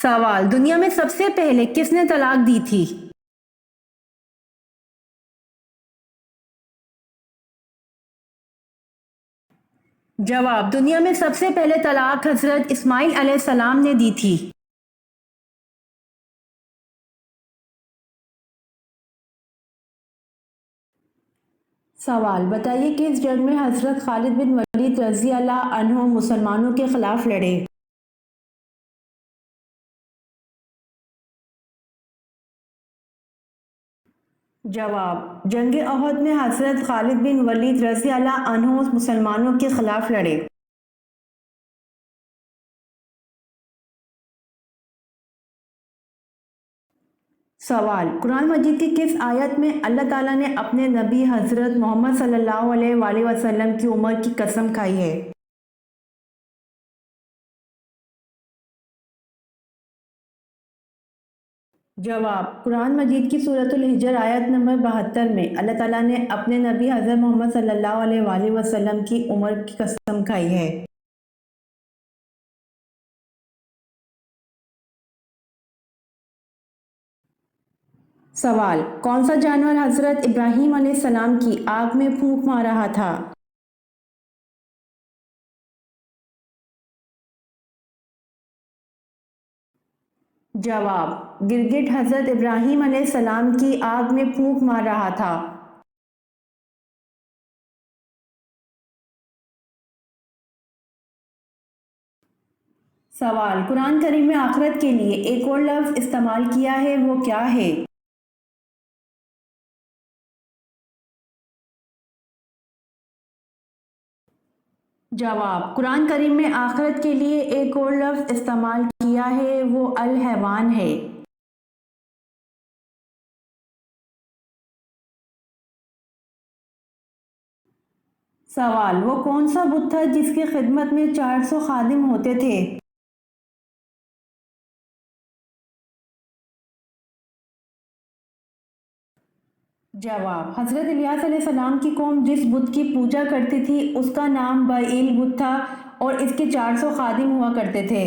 سوال: دنیا میں سب سے پہلے کس نے طلاق دی تھی؟ جواب: دنیا میں سب سے پہلے طلاق حضرت اسماعیل علیہ السلام نے دی تھی۔ سوال: بتائیے کہ اس جنگ میں حضرت خالد بن ولید رضی اللہ عنہ مسلمانوں کے خلاف لڑے۔ جواب: جنگ احد میں حضرت خالد بن ولید رضی اللہ عنہ مسلمانوں کے خلاف لڑے۔ سوال: قرآن مجید کی کس آیت میں اللہ تعالیٰ نے اپنے نبی حضرت محمد صلی اللہ علیہ وآلہ وسلم کی عمر کی قسم کھائی ہے؟ جواب: قرآن مجید کی سورۃ الحجر آیت نمبر 72 میں اللہ تعالیٰ نے اپنے نبی حضرت محمد صلی اللہ علیہ وآلہ وسلم کی عمر کی قسم کھائی ہے۔ سوال: کون سا جانور حضرت ابراہیم علیہ السلام کی آگ میں پھونک مار رہا تھا؟ جواب: گرگٹ حضرت ابراہیم علیہ السلام کی آگ میں پھونک مار رہا تھا۔ سوال: قرآن کریم میں آخرت کے لیے ایک اور لفظ استعمال کیا ہے، وہ کیا ہے؟ جواب: قرآن کریم میں آخرت کے لیے ایک اور لفظ استعمال کیا ہے، وہ الحیوان ہے۔ سوال: وہ کون سا بت تھا جس کی خدمت میں 400 خادم ہوتے تھے؟ جواب: حضرت الیاس علیہ السلام کی قوم جس بت کی پوجا کرتی تھی اس کا نام بائیل بت تھا اور اس کے 400 خادم ہوا کرتے تھے۔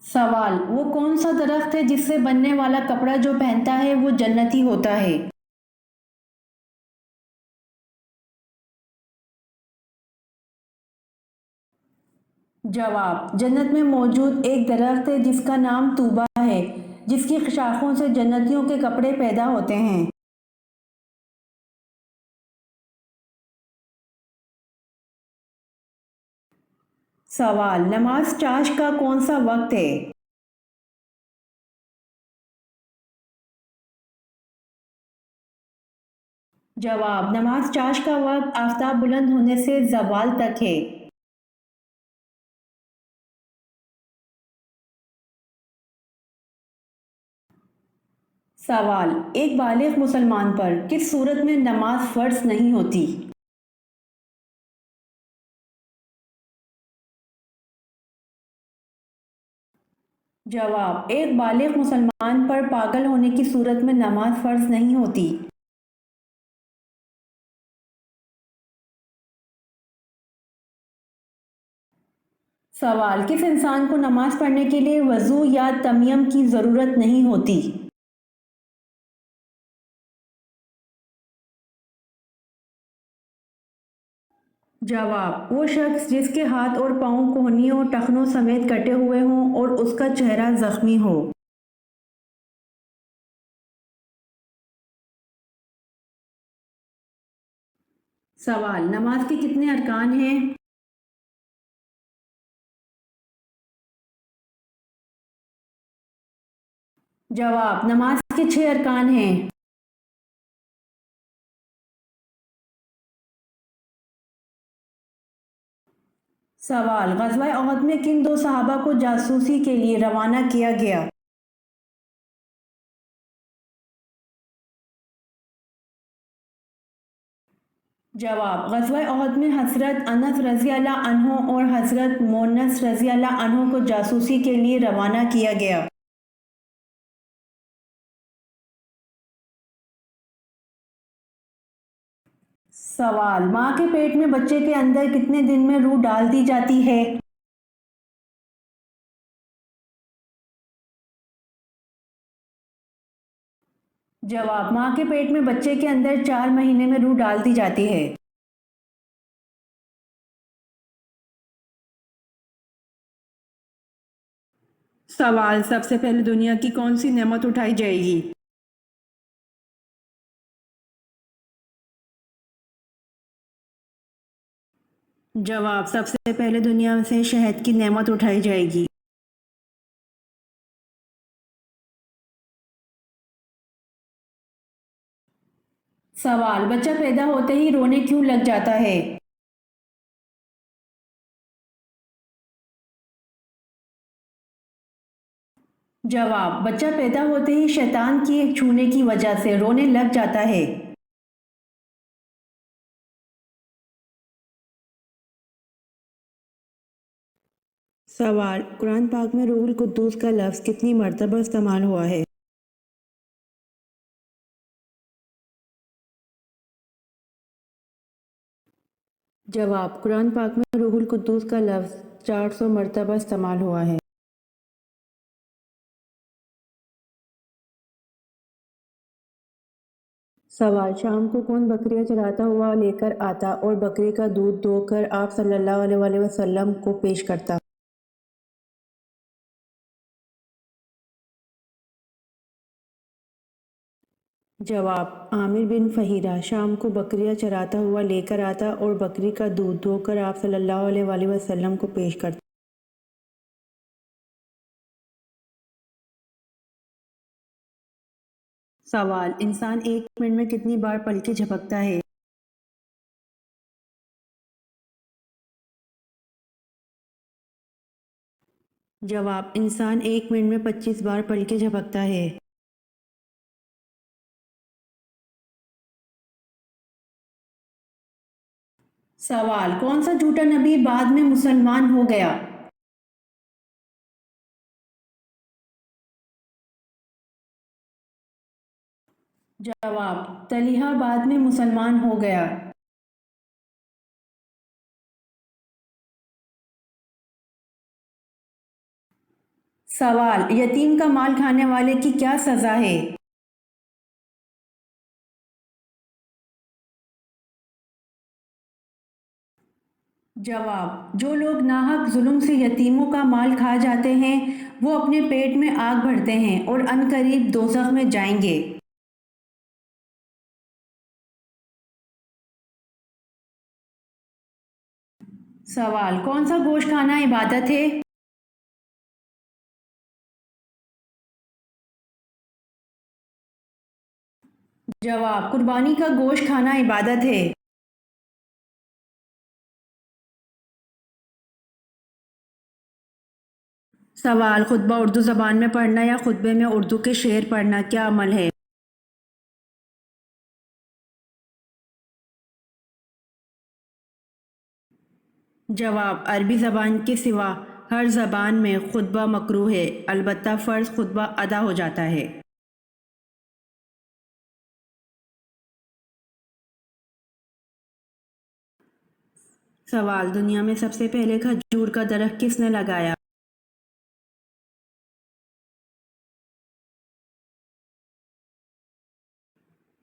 سوال: وہ کون سا درخت ہے جس سے بننے والا کپڑا جو پہنتا ہے وہ جنتی ہوتا ہے؟ جواب: جنت میں موجود ایک درخت ہے جس کا نام طوبہ ہے، جس کی شاخوں سے جنتیوں کے کپڑے پیدا ہوتے ہیں۔ سوال: نماز چاشت کا کون سا وقت ہے؟ جواب: نماز چاشت کا وقت آفتاب بلند ہونے سے زوال تک ہے۔ سوال: ایک بالغ مسلمان پر کس صورت میں نماز فرض نہیں ہوتی؟ جواب: ایک بالغ مسلمان پر پاگل ہونے کی صورت میں نماز فرض نہیں ہوتی۔ سوال: کس انسان کو نماز پڑھنے کے لیے وضو یا تیمم کی ضرورت نہیں ہوتی؟ جواب: وہ شخص جس کے ہاتھ اور پاؤں کونیوں ٹخنوں سمیت کٹے ہوئے ہوں اور اس کا چہرہ زخمی ہو۔ سوال: نماز کے کتنے ارکان ہیں؟ جواب: نماز کے 6 ارکان ہیں۔ سوال: غزوہ احد میں کن 2 صحابہ کو جاسوسی کے لیے روانہ کیا گیا؟ جواب: غزوہ احد میں حضرت انس رضی اللہ عنہ اور حضرت مونس رضی اللہ عنہ کو جاسوسی کے لیے روانہ کیا گیا۔ سوال: ماں کے پیٹ میں بچے کے اندر کتنے دن میں روح ڈال دی جاتی ہے؟ جواب: ماں کے پیٹ میں بچے کے اندر 4 مہینے میں روح ڈال دی جاتی ہے۔ سوال: سب سے پہلے دنیا کی کون سی نعمت اٹھائی جائے گی؟ جواب: سب سے پہلے دنیا سے شہد کی نعمت اٹھائی جائے گی۔ سوال: بچہ پیدا ہوتے ہی رونے کیوں لگ جاتا ہے؟ جواب: بچہ پیدا ہوتے ہی شیطان کی چھونے کی وجہ سے رونے لگ جاتا ہے۔ سوال: قرآن پاک میں روح القدس کا لفظ کتنی مرتبہ استعمال ہوا ہے؟ جواب: قرآن پاک میں روح القدس کا لفظ 400 مرتبہ استعمال ہوا ہے۔ سوال: شام کو کون بکریاں چراتا ہوا لے کر آتا اور بکری کا دودھ دھو کر آپ صلی اللہ علیہ وآلہ وسلم کو پیش کرتا؟ جواب: عامر بن فہیرہ شام کو بکریاں چراتا ہوا لے کر آتا اور بکری کا دودھ دھو کر آپ صلی اللہ علیہ وآلہ وسلم کو پیش کرتا۔ سوال: انسان 1 منٹ میں کتنی بار پلکیں جھپکتا ہے؟ جواب: انسان 1 منٹ میں 25 بار پلکیں جھپکتا ہے۔ سوال: کون سا جھوٹا نبی بعد میں مسلمان ہو گیا؟ جواب: طلحہ بعد میں مسلمان ہو گیا۔ سوال: یتیم کا مال کھانے والے کی کیا سزا ہے؟ جواب: جو لوگ ناحق ظلم سے یتیموں کا مال کھا جاتے ہیں وہ اپنے پیٹ میں آگ بھرتے ہیں اور عنقریب دوزخ میں جائیں گے۔ سوال: کون سا گوشت کھانا عبادت ہے؟ جواب: قربانی کا گوشت کھانا عبادت ہے۔ سوال: خطبہ اردو زبان میں پڑھنا یا خطبے میں اردو کے شعر پڑھنا کیا عمل ہے؟ جواب: عربی زبان کے سوا ہر زبان میں خطبہ مکروہ ہے، البتہ فرض خطبہ ادا ہو جاتا ہے۔ سوال: دنیا میں سب سے پہلے کھجور کا درخت کس نے لگایا؟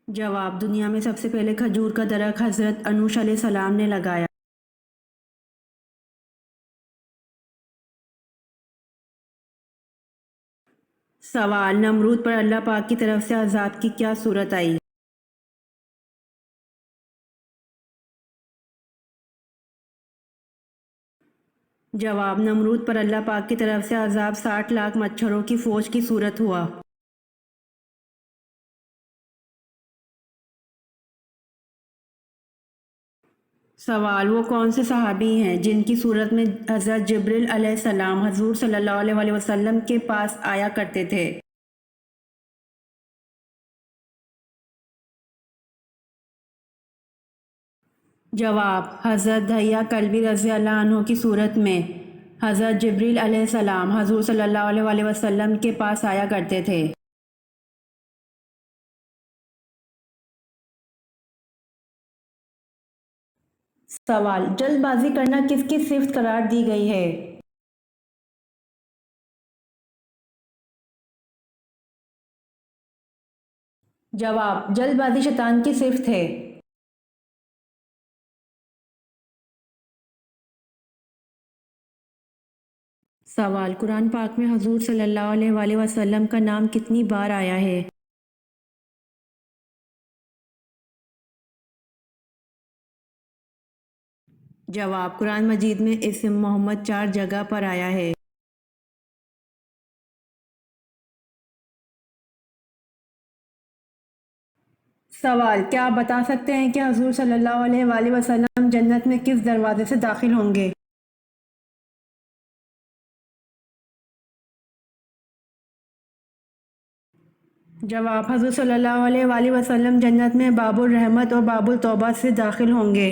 جواب: دنیا میں سب سے پہلے کھجور کا درخت حضرت انوش علیہ السلام نے لگایا۔ سوال: نمرود پر اللہ پاک کی طرف سے عذاب کی کیا صورت آئی؟ جواب: نمرود پر اللہ پاک کی طرف سے عذاب 60 لاکھ مچھروں کی فوج کی صورت ہوا۔ سوال: وہ کون سے صحابی ہیں جن کی صورت میں حضرت جبریل علیہ السلام حضور صلی اللہ علیہ وآلہ وسلم کے پاس آیا کرتے تھے؟ جواب: حضرت دحیہ کلبی رضی اللہ عنہ کی صورت میں حضرت جبریل علیہ السلام حضور صلی اللہ علیہ وآلہ وسلم کے پاس آیا کرتے تھے۔ سوال، جلد بازی کرنا کس کی صفت قرار دی گئی ہے؟ جواب، جلد بازی شیطان کی صفت ہے۔ سوال، قرآن پاک میں حضور صلی اللہ علیہ وآلہ وسلم کا نام کتنی بار آیا ہے؟ جواب، قرآن مجید میں اسم محمد 4 جگہ پر آیا ہے۔ سوال، کیا آپ بتا سکتے ہیں کہ حضور صلی اللہ علیہ وآلہ وسلم جنت میں کس دروازے سے داخل ہوں گے؟ جواب، حضور صلی اللہ علیہ وآلہ وسلم جنت میں باب الرحمت اور باب التوبہ سے داخل ہوں گے۔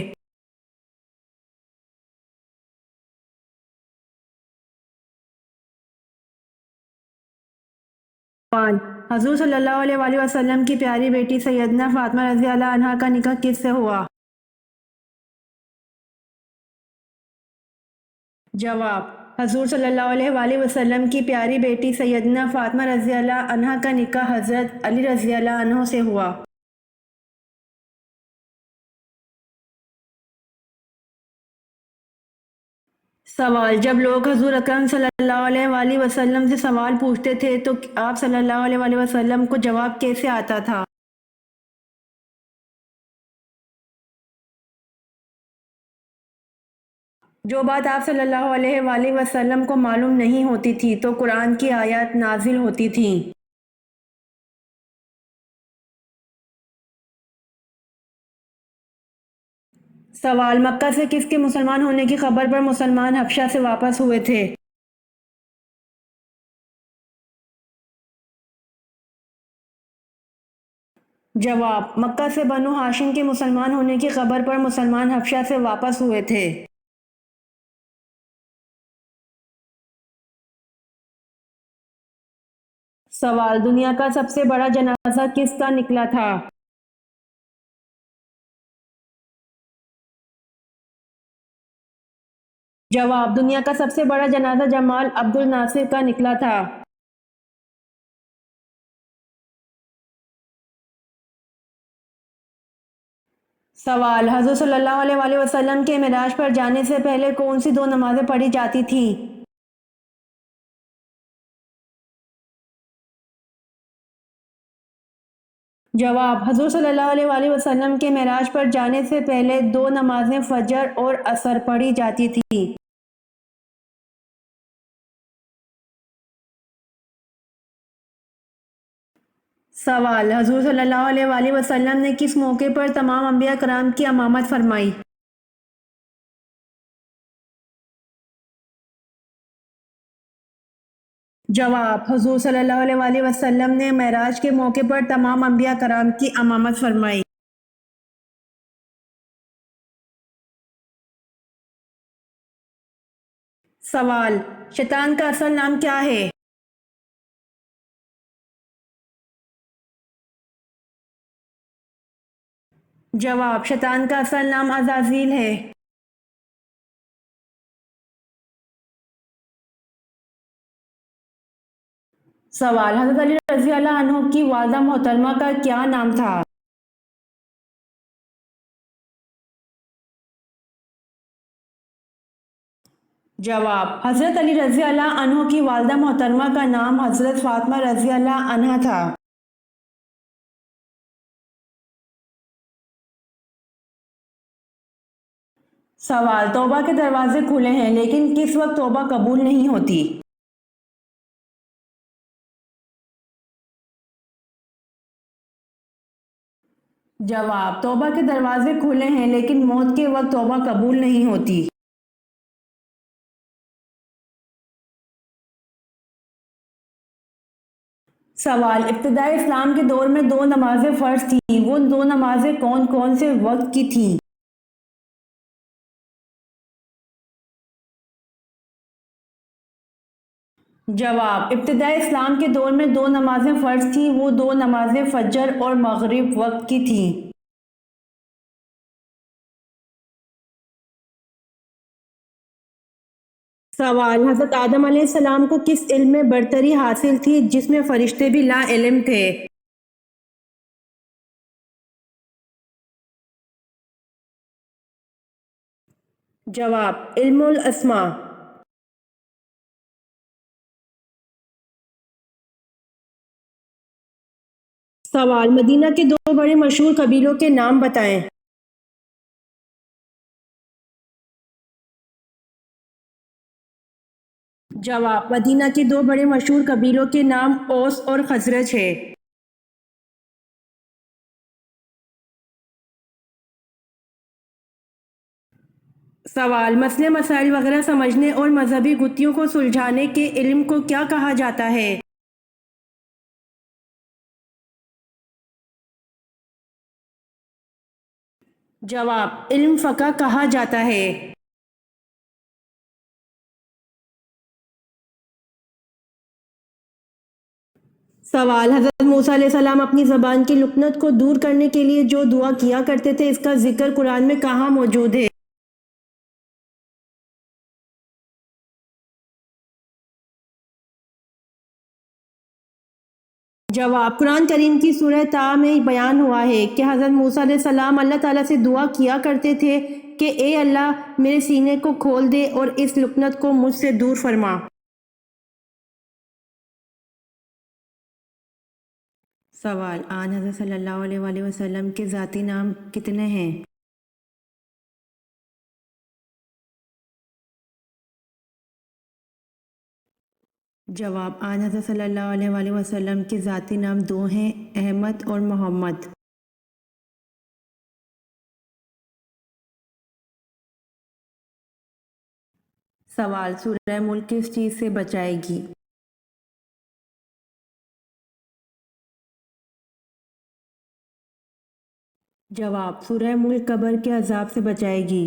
سوال، حضور صلی اللہ علیہ وآلہ وسلم کی پیاری بیٹی سیدنا فاطمہ رضی اللہ عنہا کا نکاح کس سے ہوا؟ جواب، حضور صلی اللہ علیہ وآلہ وسلم کی پیاری بیٹی سیدنا فاطمہ رضی اللہ عنہا کا نکاح حضرت علی رضی اللہ عنہ سے ہوا۔ سوال، جب لوگ حضور اکرم صلی اللہ علیہ وآلہ وسلم سے سوال پوچھتے تھے تو آپ صلی اللہ علیہ وآلہ وسلم کو جواب کیسے آتا تھا؟ جو بات آپ صلی اللہ علیہ وآلہ وسلم کو معلوم نہیں ہوتی تھی تو قرآن کی آیات نازل ہوتی تھیں۔ سوال، مکہ سے کس کے مسلمان ہونے کی خبر پر مسلمان حبشہ سے واپس ہوئے تھے؟ جواب، مکہ سے بنو ہاشم کے مسلمان ہونے کی خبر پر مسلمان حبشہ سے واپس ہوئے تھے۔ سوال، دنیا کا سب سے بڑا جنازہ کس کا نکلا تھا؟ جواب، دنیا کا سب سے بڑا جنازہ جمال عبد الناصر کا نکلا تھا۔ سوال، حضور صلی اللہ علیہ وآلہ وسلم کے معراج پر جانے سے پہلے کون سی 2 نمازیں پڑھی جاتی تھیں؟ جواب، حضور صلی اللہ علیہ وآلہ وسلم کے معراج پر جانے سے پہلے 2 نمازیں فجر اور عصر پڑھی جاتی تھیں۔ سوال، حضور صلی اللہ علیہ وآلہ وسلم نے کس موقع پر تمام انبیاء کرام کی امامت فرمائی؟ جواب، حضور صلی اللہ علیہ وآلہ وسلم نے معراج کے موقع پر تمام انبیاء کرام کی امامت فرمائی۔ سوال، شیطان کا اصل نام کیا ہے؟ جواب، شیطان کا اصل نام عزازیل ہے۔ سوال، حضرت علی رضی اللہ عنہ کی والدہ محترمہ کا کیا نام تھا؟ جواب، حضرت علی رضی اللہ عنہ کی والدہ محترمہ کا نام حضرت فاطمہ رضی اللہ عنہا تھا۔ سوال، توبہ کے دروازے کھلے ہیں لیکن کس وقت توبہ قبول نہیں ہوتی؟ جواب، توبہ کے دروازے کھلے ہیں لیکن موت کے وقت توبہ قبول نہیں ہوتی۔ سوال، ابتدائی اسلام کے دور میں 2 نمازیں فرض تھیں، وہ 2 نمازیں کون کون سے وقت کی تھیں؟ جواب، ابتدائی اسلام کے دور میں 2 نمازیں فرض تھیں، وہ 2 نمازیں فجر اور مغرب وقت کی تھیں۔ سوال: حضرت آدم علیہ السلام کو کس علم میں برتری حاصل تھی جس میں فرشتے بھی لا علم تھے؟ جواب: علم الاسماء۔ سوال: مدینہ کے دو بڑے مشہور قبیلوں کے نام بتائیں۔ جواب: مدینہ کے دو بڑے مشہور قبیلوں کے نام اوس اور خزرج ہے۔ سوال: مسئلے مسائل وغیرہ سمجھنے اور مذہبی گتھیوں کو سلجھانے کے علم کو کیا کہا جاتا ہے؟ جواب: علم فقہ کہا جاتا ہے۔ سوال: حضرت موسیٰ علیہ السلام اپنی زبان کی لکنت کو دور کرنے کے لیے جو دعا کیا کرتے تھے اس کا ذکر قرآن میں کہاں موجود ہے؟ جواب: قرآن کریم کی سورہ طٰ میں بیان ہوا ہے کہ حضرت موسیٰ علیہ السلام اللہ تعالیٰ سے دعا کیا کرتے تھے کہ اے اللہ میرے سینے کو کھول دے اور اس لکنت کو مجھ سے دور فرما۔ سوال: آن حضرت صلی اللہ علیہ وآلہ وسلم کے ذاتی نام کتنے ہیں؟ جواب: آن حضرت صلی اللہ علیہ وآلہ وسلم کے ذاتی نام دو ہیں، احمد اور محمد۔ سوال: سورہ ملک کس چیز سے بچائے گی؟ جواب: سورہ ملک قبر کے عذاب سے بچائے گی۔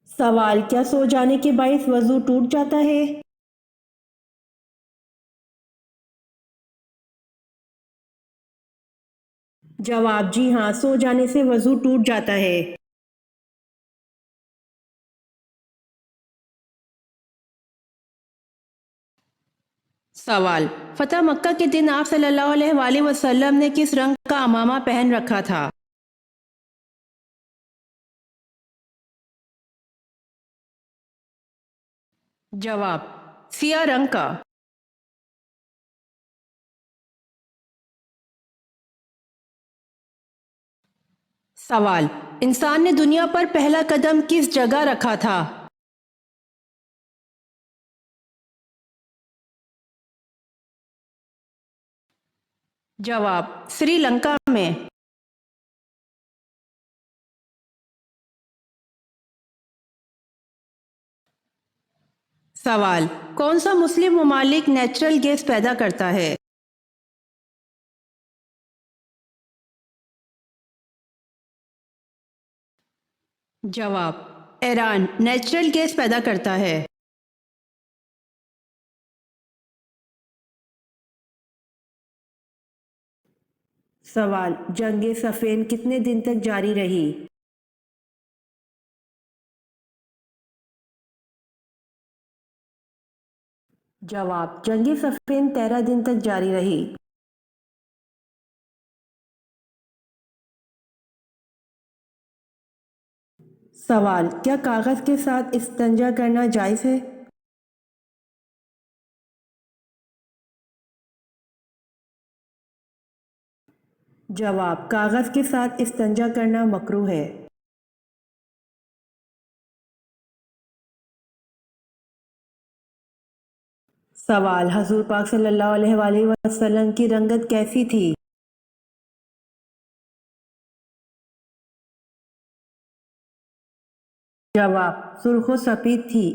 سوال: کیا سو جانے کے باعث وضو ٹوٹ جاتا ہے؟ جواب: جی ہاں، سو جانے سے وضو ٹوٹ جاتا ہے۔ سوال: فتح مکہ کے دن آپ صلی اللہ علیہ وآلہ وسلم نے کس رنگ کا عمامہ پہن رکھا تھا؟ جواب: سیاہ رنگ کا۔ سوال: انسان نے دنیا پر پہلا قدم کس جگہ رکھا تھا؟ جواب: سری لنکا میں۔ سوال: کون سا مسلم ممالک نیچرل گیس پیدا کرتا ہے؟ جواب: ایران نیچرل گیس پیدا کرتا ہے۔ سوال: جنگ صفین کتنے دن تک جاری رہی؟ جواب: جنگ صفین 13 دن تک جاری رہی۔ سوال: کیا کاغذ کے ساتھ استنجا کرنا جائز ہے؟ جواب: کاغذ کے ساتھ استنجا کرنا مکروہ ہے۔ سوال: حضور پاک صلی اللہ علیہ وآلہ وسلم کی رنگت کیسی تھی؟ جواب: سرخ و سفید تھی۔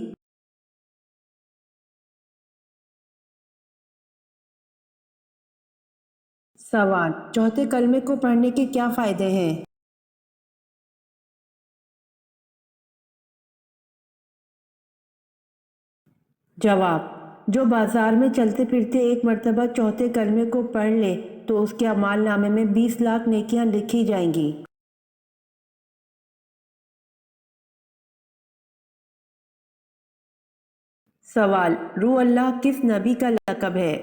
سوال: چوتھے کلمے کو پڑھنے کے کیا فائدے ہیں؟ جواب: جو بازار میں چلتے پھرتے ایک مرتبہ چوتھے کلمے کو پڑھ لے تو اس کے اعمال نامے میں 20 لاکھ نیکیاں لکھی جائیں گی۔ سوال: روح اللہ کس نبی کا لقب ہے؟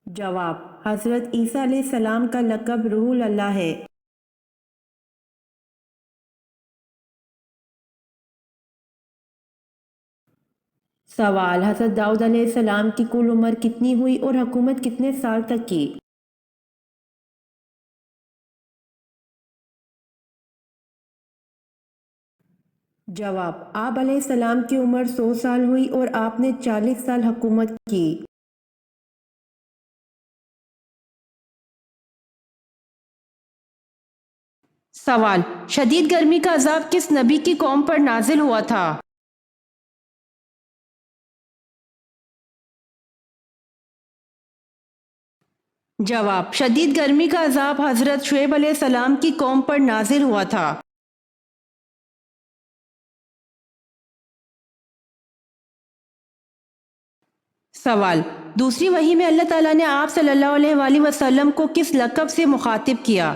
جواب: حضرت عیسیٰ علیہ السلام کا لقب روح اللہ ہے۔ سوال: حضرت داؤد علیہ السلام کی کل عمر کتنی ہوئی اور حکومت کتنے سال تک کی؟ جواب: آپ علیہ السلام کی عمر 100 سال ہوئی اور آپ نے 40 سال حکومت کی۔ سوال: شدید گرمی کا عذاب کس نبی کی قوم پر نازل ہوا تھا؟ جواب: شدید گرمی کا عذاب حضرت شعیب علیہ السلام کی قوم پر نازل ہوا تھا۔ سوال: دوسری وحی میں اللہ تعالیٰ نے آپ صلی اللہ علیہ وآلہ وسلم کو کس لقب سے مخاطب کیا؟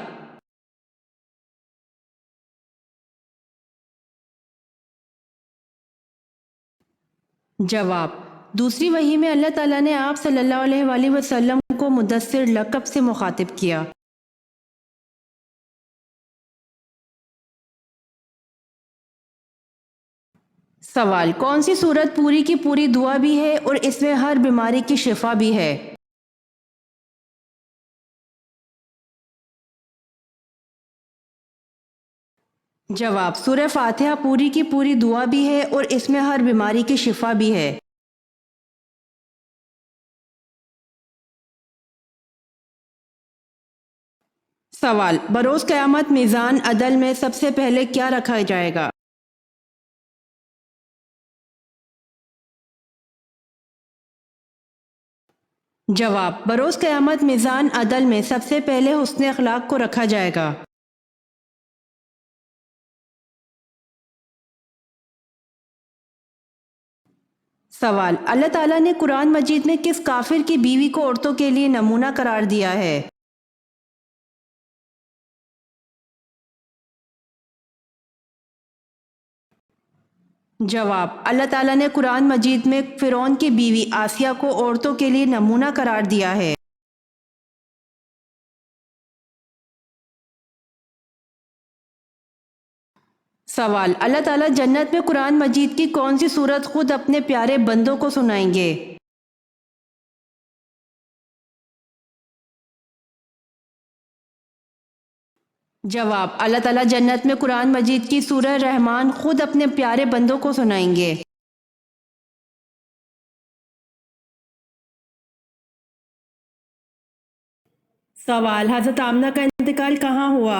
جواب: دوسری وحی میں اللہ تعالیٰ نے آپ صلی اللہ علیہ وآلہ وسلم کو مدثر لقب سے مخاطب کیا۔ سوال: کون سی سورت پوری کی پوری دعا بھی ہے اور اس میں ہر بیماری کی شفا بھی ہے؟ جواب: سورہ فاتحہ پوری کی پوری دعا بھی ہے اور اس میں ہر بیماری کی شفا بھی ہے۔ سوال: بروز قیامت میزان عدل میں سب سے پہلے کیا رکھا جائے گا؟ جواب: بروز قیامت میزان عدل میں سب سے پہلے حسن اخلاق کو رکھا جائے گا۔ سوال: اللہ تعالیٰ نے قرآن مجید میں کس کافر کی بیوی کو عورتوں کے لیے نمونہ قرار دیا ہے؟ جواب: اللہ تعالیٰ نے قرآن مجید میں فرعون کی بیوی آسیہ کو عورتوں کے لیے نمونہ قرار دیا ہے۔ سوال: اللہ تعالیٰ جنت میں قرآن مجید کی کون سی سورت خود اپنے پیارے بندوں کو سنائیں گے؟ جواب: اللہ تعالیٰ جنت میں قرآن مجید کی سورہ رحمان خود اپنے پیارے بندوں کو سنائیں گے۔ سوال: حضرت آمنہ کا انتقال کہاں ہوا؟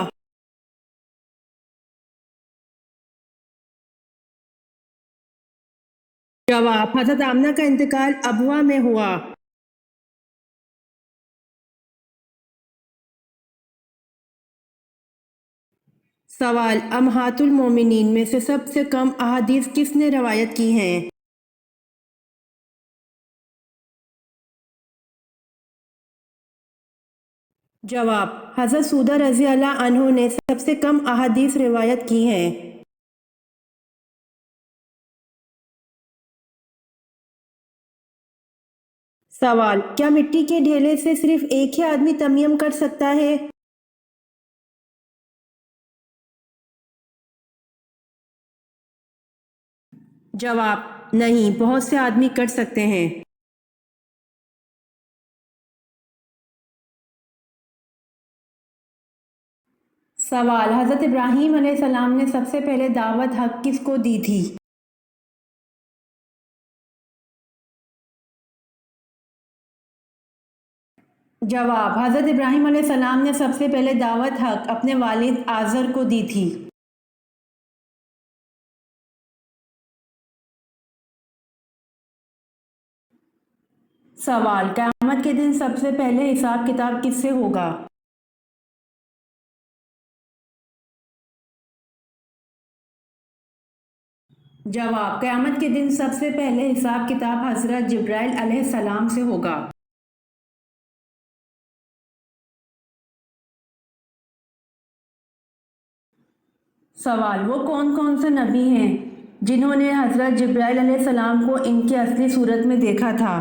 جواب: حضرت آمنہ کا انتقال ابوا میں ہوا۔ سوال: امہات المومنین میں سے سب سے کم احادیث کس نے روایت کی ہیں؟ جواب: حضرت سودہ رضی اللہ عنہ نے سب سے کم احادیث روایت کی ہیں۔ سوال: کیا مٹی کے ڈھیلے سے صرف ایک ہی آدمی تیمم کر سکتا ہے؟ جواب: نہیں، بہت سے آدمی کر سکتے ہیں۔ سوال: حضرت ابراہیم علیہ السلام نے سب سے پہلے دعوت حق کس کو دی تھی؟ جواب: حضرت ابراہیم علیہ السلام نے سب سے پہلے دعوت حق اپنے والد آزر کو دی تھی۔ سوال: قیامت کے دن سب سے پہلے حساب کتاب کس سے ہوگا؟ جواب: قیامت کے دن سب سے پہلے حساب کتاب حضرت جبرائیل علیہ السلام سے ہوگا۔ سوال: وہ کون کون سے نبی ہیں جنہوں نے حضرت جبرائیل علیہ السلام کو ان کی اصلی صورت میں دیکھا تھا؟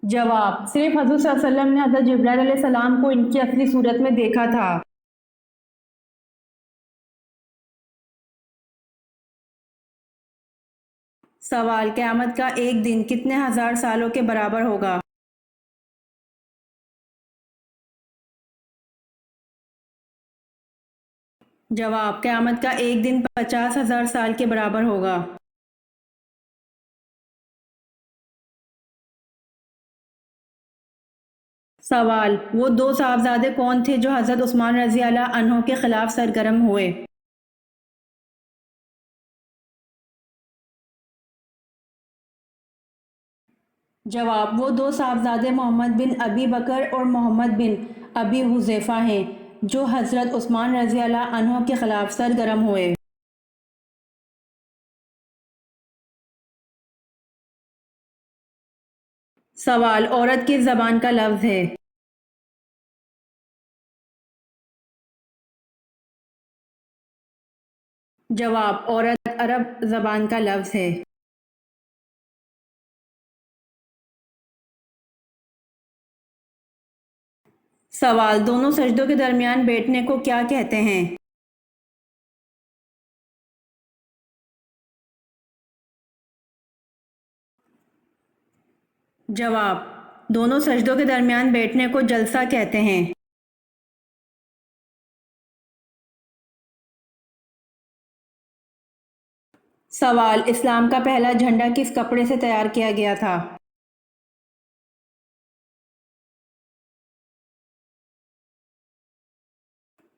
جواب: صرف حضور صلی اللہ علیہ وسلم نے حضرت جبرائیل علیہ السلام کو ان کی اصلی صورت میں دیکھا تھا۔ سوال: قیامت کا ایک دن کتنے ہزار سالوں کے برابر ہوگا؟ جواب: قیامت کا ایک دن 50,000 سال کے برابر ہوگا۔ سوال: وہ دو صاحبزادے کون تھے جو حضرت عثمان رضی اللہ عنہ کے خلاف سرگرم ہوئے؟ جواب: وہ دو صاحبزادے محمد بن ابی بکر اور محمد بن ابی حذیفہ ہیں جو حضرت عثمان رضی اللہ عنہ کے خلاف سرگرم ہوئے۔ سوال: عورت کس زبان کا لفظ ہے؟ جواب: عورت عرب زبان کا لفظ ہے۔ سوال: دونوں سجدوں کے درمیان بیٹھنے کو کیا کہتے ہیں؟ جواب: دونوں سجدوں کے درمیان بیٹھنے کو جلسہ کہتے ہیں۔ سوال: اسلام کا پہلا جھنڈا کس کپڑے سے تیار کیا گیا تھا؟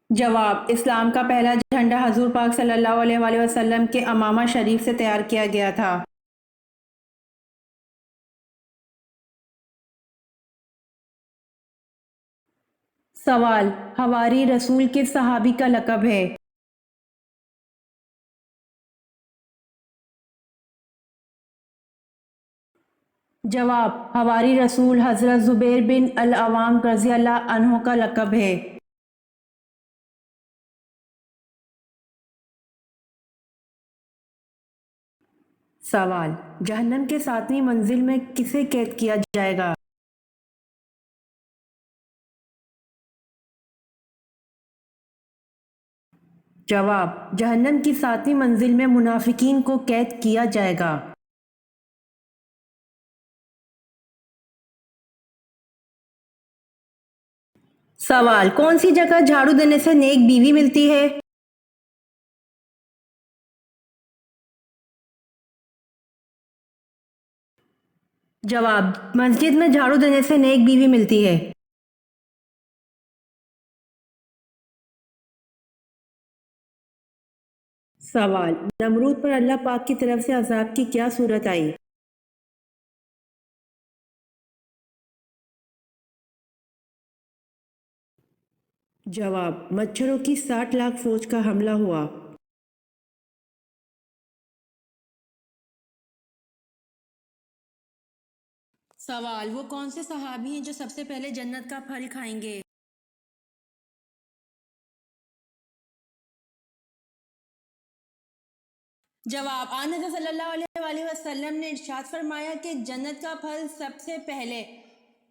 جواب: اسلام کا پہلا جھنڈا حضور پاک صلی اللہ علیہ وآلہ وسلم کے امامہ شریف سے تیار کیا گیا تھا۔ سوال: حواری رسول کس صحابی کا لقب ہے؟ جواب: حواری رسول حضرت زبیر بن العوام رضی اللہ عنہ کا لقب ہے۔ سوال: جہنم کے 7ویں منزل میں کسے قید کیا جائے گا؟ جواب: جہنم کی 7ویں منزل میں منافقین کو قید کیا جائے گا۔ سوال: کون سی جگہ جھاڑو دینے سے نیک بیوی ملتی ہے؟ جواب: مسجد میں جھاڑو دینے سے نیک بیوی ملتی ہے۔ سوال: نمرود پر اللہ پاک کی طرف سے عذاب کی کیا صورت آئی؟ جواب: مچھروں کی 60 لاکھ فوج کا حملہ ہوا۔ سوال: وہ کون سے صحابی ہیں جو سب سے پہلے جنت کا پھل کھائیں گے؟ جواب: آن حضرت صلی اللہ علیہ وآلہ وسلم نے ارشاد فرمایا کہ جنت کا پھل سب سے پہلے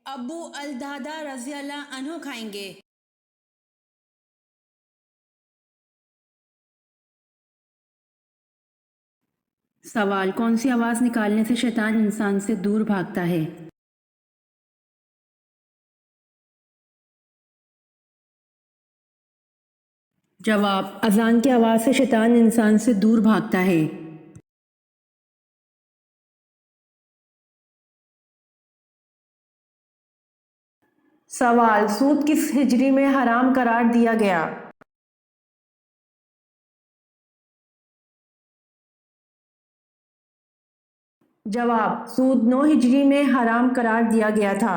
ابو الدرداء رضی اللہ عنہ کھائیں گے۔ سوال: کون سی آواز نکالنے سے شیطان انسان سے دور بھاگتا ہے؟ جواب: اذان کی آواز سے شیطان انسان سے دور بھاگتا ہے۔ سوال: سود کس ہجری میں حرام قرار دیا گیا؟ جواب: سود 9 ہجری میں حرام قرار دیا گیا تھا۔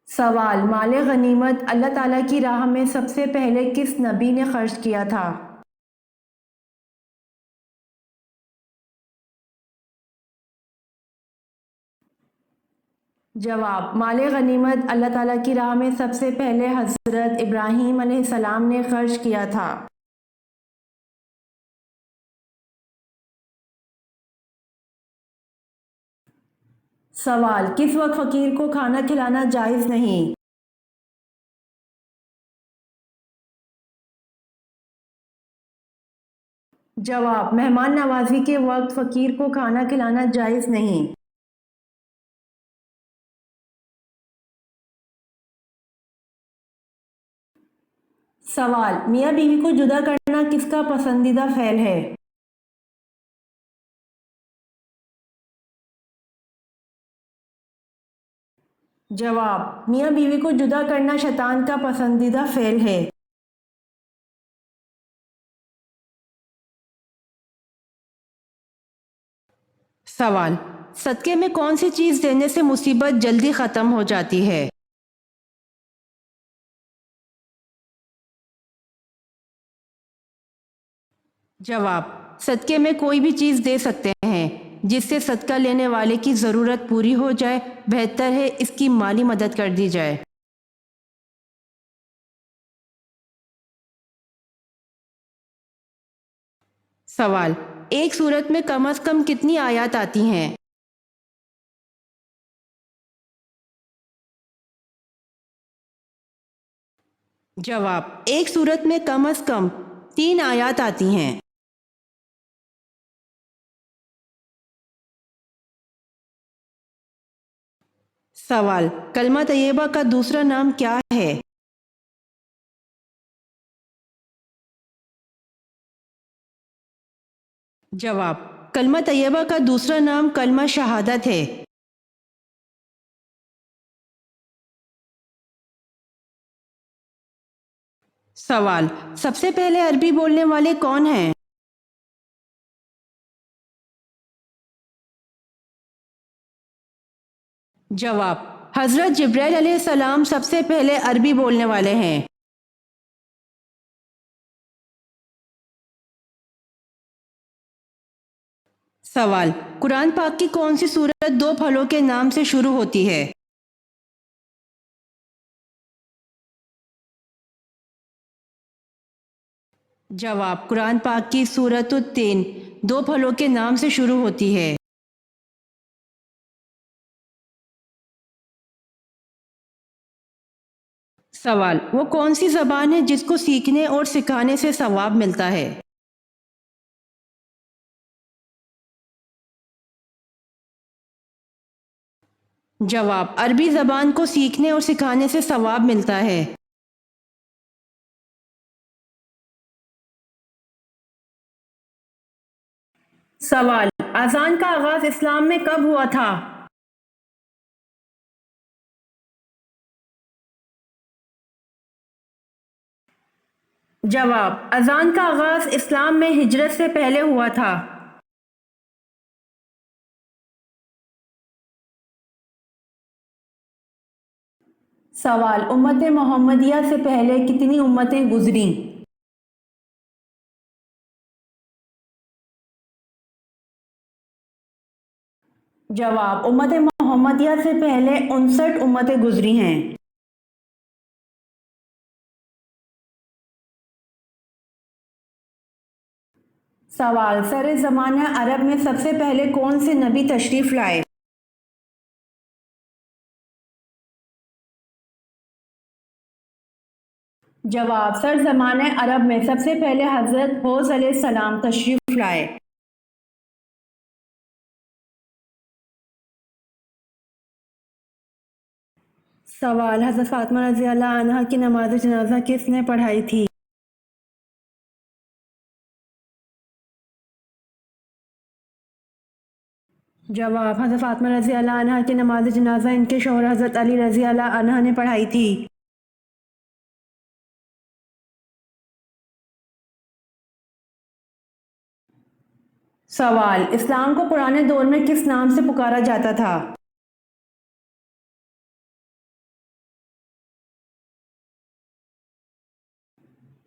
سوال: مال غنیمت اللہ تعالیٰ کی راہ میں سب سے پہلے کس نبی نے خرچ کیا تھا؟ جواب: مال غنیمت اللہ تعالیٰ کی راہ میں سب سے پہلے حضرت ابراہیم علیہ السلام نے خرچ کیا تھا۔ سوال: کس وقت فقیر کو کھانا کھلانا جائز نہیں؟ جواب: مہمان نوازی کے وقت فقیر کو کھانا کھلانا جائز نہیں۔ سوال: میاں بیوی کو جدا کرنا کس کا پسندیدہ فعل ہے؟ جواب: میاں بیوی کو جدا کرنا شیطان کا پسندیدہ فعل ہے۔ سوال: صدقے میں کون سی چیز دینے سے مصیبت جلدی ختم ہو جاتی ہے؟ جواب: صدقے میں کوئی بھی چیز دے سکتے ہیں جس سے صدقہ لینے والے کی ضرورت پوری ہو جائے، بہتر ہے اس کی مالی مدد کر دی جائے۔ سوال: ایک سورت میں کم از کم کتنی آیات آتی ہیں؟ جواب: ایک سورت میں کم از کم 3 آیات آتی ہیں۔ سوال: کلمہ طیبہ کا دوسرا نام کیا ہے؟ جواب: کلمہ طیبہ کا دوسرا نام کلمہ شہادت ہے۔ سوال: سب سے پہلے عربی بولنے والے کون ہیں؟ جواب: حضرت جبرائیل علیہ السلام سب سے پہلے عربی بولنے والے ہیں۔ سوال: قرآن پاک کی کون سی سورت 2 پھلوں کے نام سے شروع ہوتی ہے؟ جواب: قرآن پاک کی سورۃ التین 2 پھلوں کے نام سے شروع ہوتی ہے۔ سوال: وہ کون سی زبان ہے جس کو سیکھنے اور سکھانے سے ثواب ملتا ہے؟ جواب: عربی زبان کو سیکھنے اور سکھانے سے ثواب ملتا ہے۔ سوال: اذان کا آغاز اسلام میں کب ہوا تھا؟ جواب: اذان کا آغاز اسلام میں ہجرت سے پہلے ہوا تھا۔ سوال: امت محمدیہ سے پہلے کتنی امتیں گزریں؟ جواب: امت محمدیہ سے پہلے 59 امتیں گزری ہیں۔ سوال: سر زمانہ عرب میں سب سے پہلے کون سے نبی تشریف لائے؟ جواب: سر زمانہ عرب میں سب سے پہلے حضرت حوض علیہ السلام تشریف لائے۔ سوال: حضرت فاطمہ رضی اللہ عنہا کی نماز جنازہ کس نے پڑھائی تھی؟ جواب: حضرت فاطمہ رضی اللہ عنہا کی نماز جنازہ ان کے شوہر حضرت علی رضی اللہ عنہ نے پڑھائی تھی۔ سوال: اسلام کو پرانے دور میں کس نام سے پکارا جاتا تھا؟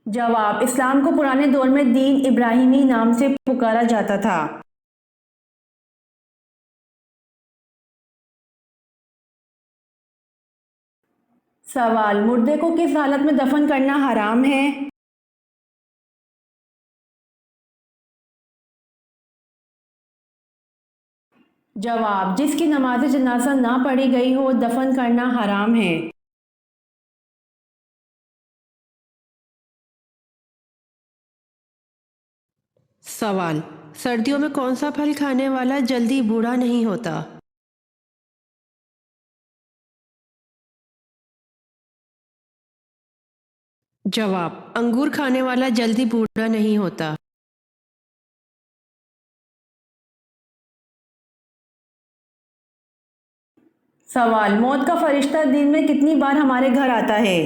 جواب: اسلام کو پرانے دور میں دین ابراہیمی نام سے پکارا جاتا تھا۔ سوال، مردے کو کس حالت میں دفن کرنا حرام ہے؟ جواب، جس کی نماز جنازہ نہ پڑھی گئی ہو دفن کرنا حرام ہے۔ سوال، سردیوں میں کون سا پھل کھانے والا جلدی بوڑھا نہیں ہوتا؟ جواب، انگور کھانے والا جلدی بوڑھا نہیں ہوتا۔ سوال، موت کا فرشتہ دن میں کتنی بار ہمارے گھر آتا ہے؟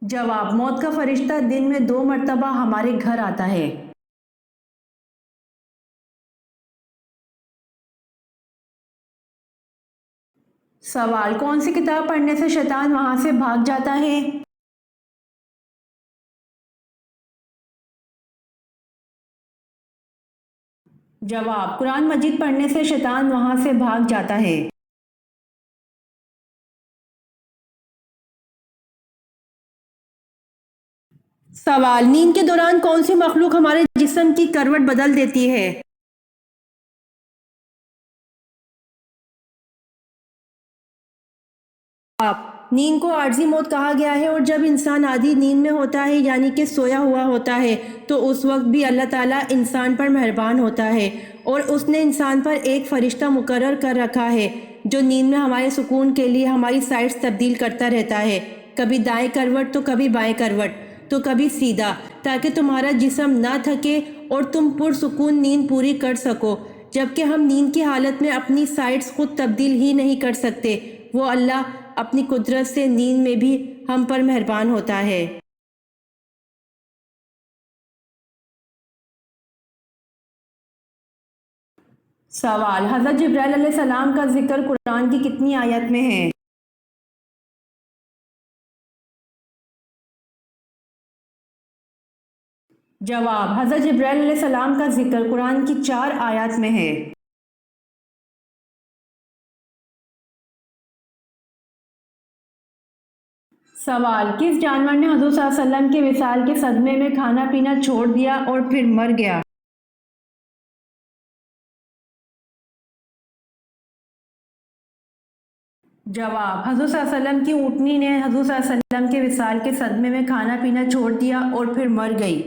جواب، موت کا فرشتہ دن میں 2 مرتبہ ہمارے گھر آتا ہے۔ سوال، کون سی کتاب پڑھنے سے شیطان وہاں سے بھاگ جاتا ہے؟ جواب، قرآن مجید پڑھنے سے شیطان وہاں سے بھاگ جاتا ہے۔ سوال، نیند کے دوران کون سی مخلوق ہمارے جسم کی کروٹ بدل دیتی ہے؟ نیند کو عارضی موت کہا گیا ہے، اور جب انسان آدھی نیند میں ہوتا ہے یعنی کہ سویا ہوا ہوتا ہے تو اس وقت بھی اللہ تعالیٰ انسان پر مہربان ہوتا ہے، اور اس نے انسان پر ایک فرشتہ مقرر کر رکھا ہے جو نیند میں ہمارے سکون کے لیے ہماری سائڈز تبدیل کرتا رہتا ہے، کبھی دائیں کروٹ تو کبھی بائیں کروٹ تو کبھی سیدھا، تاکہ تمہارا جسم نہ تھکے اور تم پرسکون نیند پوری کر سکو۔ جبکہ ہم نیند کی حالت میں اپنی سائڈز خود تبدیل ہی نہیں کر سکتے، وہ اللہ اپنی قدرت سے نیند میں بھی ہم پر مہربان ہوتا ہے۔ سوال، حضرت جبرائیل علیہ السلام کا ذکر قرآن کی کتنی آیت میں ہے؟ جواب، حضرت جبرائیل علیہ السلام کا ذکر قرآن کی 4 آیات میں ہے۔ سوال، کس جانور نے حضور صلی اللہ علیہ وسلم کے وصال کے صدمے میں کھانا پینا چھوڑ دیا اور پھر مر گیا؟ جواب، حضور صلی اللہ علیہ وسلم کی اونٹنی نے حضور صلی اللہ علیہ وسلم کے وصال کے صدمے میں کھانا پینا چھوڑ دیا اور پھر مر گئی۔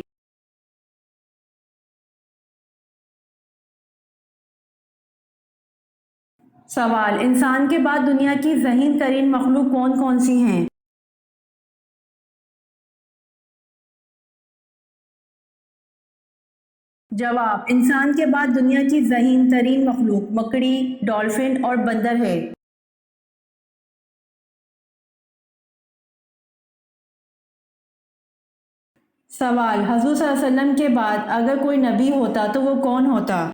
سوال، انسان کے بعد دنیا کی ذہین ترین مخلوق کون کون سی ہیں؟ جواب، انسان کے بعد دنیا کی ذہین ترین مخلوق مکڑی، ڈولفن اور بندر ہے۔ سوال، حضور صلی اللہ علیہ وسلم کے بعد اگر کوئی نبی ہوتا تو وہ کون ہوتا؟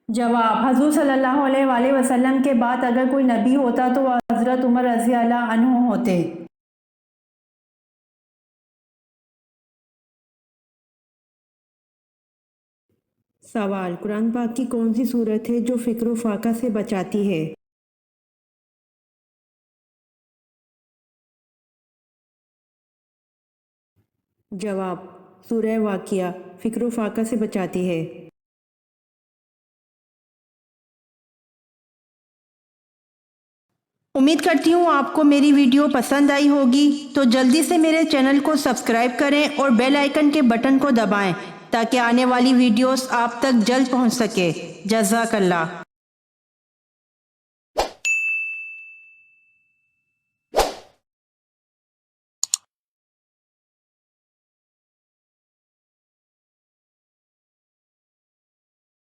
جواب، حضور صلی اللہ علیہ وآلہ وسلم کے بعد اگر کوئی نبی ہوتا تو وہ حضرت عمر رضی اللہ عنہ ہوتے۔ سوال، قرآن پاک کی کون سی صورت ہے جو فکر و فاقہ سے بچاتی ہے؟ جواب، سورہ واقعہ فکر و فاقہ سے بچاتی ہے۔ امید کرتی ہوں آپ کو میری ویڈیو پسند آئی ہوگی، تو جلدی سے میرے چینل کو سبسکرائب کریں اور بیل آئیکن کے بٹن کو دبائیں تاکہ آنے والی ویڈیوز آپ تک جلد پہنچ سکے۔ جزاک اللہ۔